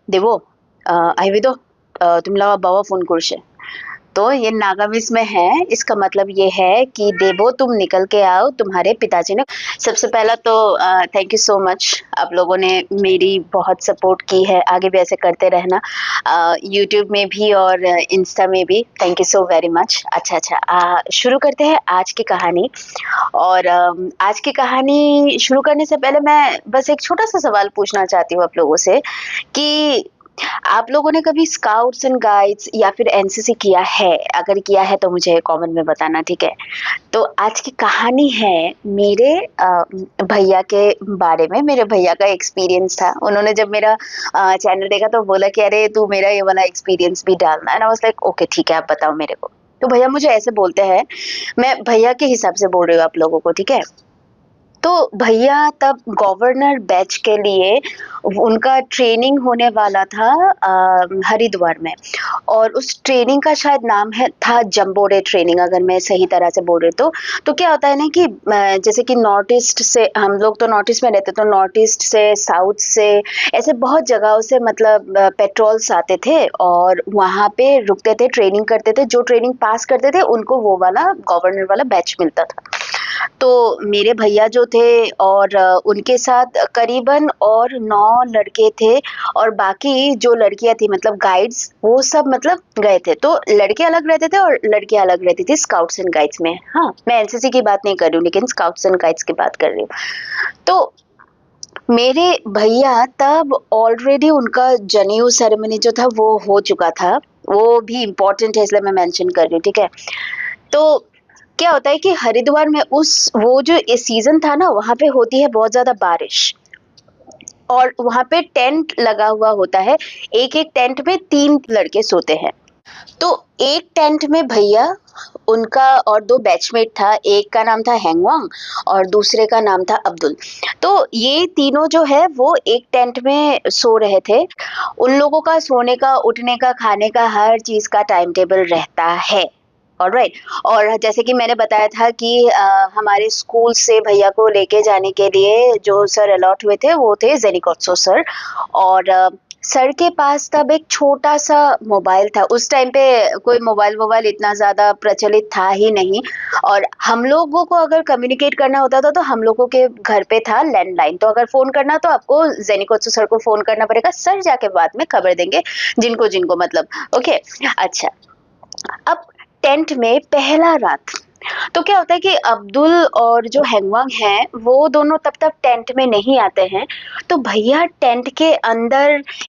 দেবো, আহিবি তো, তোমला बाबा फोन করছে। तो ये नागामिस में है। इसका मतलब ये है कि देवो तुम निकल के आओ, तुम्हारे पिताजी ने। सबसे पहला तो थैंक यू सो मच। आप लोगों ने मेरी बहुत सपोर्ट की है, आगे भी ऐसे करते रहना, यूट्यूब में भी और इंस्टा में भी। Thank you so very much. अच्छा अच्छा, शुरू करते हैं आज की कहानी। और आज की कहानी शुरू करने से पहले मैं बस एक छोटा सा सवाल पूछना चाहती हूँ आप लोगों से कि आप लोगों ने कभी स्काउट्स एंड गाइड्स या फिर एनसीसी किया है? अगर किया है तो मुझे कमेंट में बताना, ठीक है? तो आज की कहानी है मेरे भैया के बारे में। मेरे भैया का एक्सपीरियंस था। उन्होंने जब मेरा चैनल देखा तो बोला कि अरे तू मेरा ये वाला एक्सपीरियंस भी डालना। And I was like okay ठीक है, आप बताओ मेरे को। तो भैया मुझे ऐसे बोलते हैं, मैं भैया के हिसाब से बोल रही हूँ आप लोगों को, ठीक है? तो भैया तब गवर्नर बैच के लिए उनका ट्रेनिंग होने वाला था हरिद्वार में। और उस ट्रेनिंग का शायद नाम है था जंबो रे ट्रेनिंग, अगर मैं सही तरह से बोल रही हूँ तो क्या होता है ना कि जैसे कि नॉर्थ ईस्ट से, हम लोग तो नॉर्थ ईस्ट में रहते, तो नॉर्थ ईस्ट से, साउथ से, ऐसे बहुत जगहों से मतलब पेट्रोल्स आते थे और वहाँ पे रुकते थे, ट्रेनिंग करते थे। जो ट्रेनिंग पास करते थे उनको वो वाला गवर्नर वाला बैच मिलता था। तो मेरे भैया जो थे और उनके साथ करीबन और 9 लड़के थे और बाकी जो लड़कियाँ थी मतलब गाइड्स, वो सब मतलब गए थे। तो लड़के अलग रहते थे और लड़कियाँ अलग रहती थी स्काउट्स एंड गाइड्स में। हाँ, मैं एनसीसी की बात नहीं कर रही हूँ, लेकिन स्काउट्स एंड गाइड्स की बात कर रही हूँ। तो मेरे भैया तब ऑलरेडी उनका जनेऊ सेरेमनी जो था वो हो चुका था। वो भी इम्पोर्टेंट है इसलिए मैं मेंशन कर रही हूँ, ठीक है? तो क्या होता है कि हरिद्वार में उस वो जो ये सीजन था ना, वहाँ पे होती है बहुत ज़्यादा बारिश और वहाँ पे टेंट लगा हुआ होता है। एक-एक टेंट में 3 लड़के सोते हैं। तो एक टेंट में भैया, उनका और 2 बैचमेट था, एक का नाम था हैंगवांग और दूसरे का नाम था अब्दुल। तो ये तीनों जो है वो एक टेंट में सो रहे थे। उन लोगों का सोने का, उठने का, खाने का, हर चीज़ का टाइम टेबल रहता है। ऑलराइट। और जैसे कि मैंने बताया था कि हमारे स्कूल से भैया को लेके जाने के लिए जो सर अलॉट हुए थे वो थे जेनिकोत्सो सर। और सर के पास तब एक छोटा-सा मोबाइल था। उस टाइम पे कोई मोबाइल-वोबाइल इतना ज़्यादा प्रचलित था ही नहीं। और हम लोगों को अगर कम्युनिकेट करना होता था तो हम लोगों के घर पे था लैंडलाइन। तो अगर फ़ोन करना तो आपको जेनिकोत्सु सर को फ़ोन करना पड़ेगा। सर जाके बाद में खबर देंगे जिनको-जिनको मतलब। ओके, अच्छा। अब टेंट में पहला रात, तो क्या होता है कि अब्दुल और जो हैंगवांग हैं वो दोनों तब तक टेंट में नहीं आते हैं। तो भैया टेंट के अंदर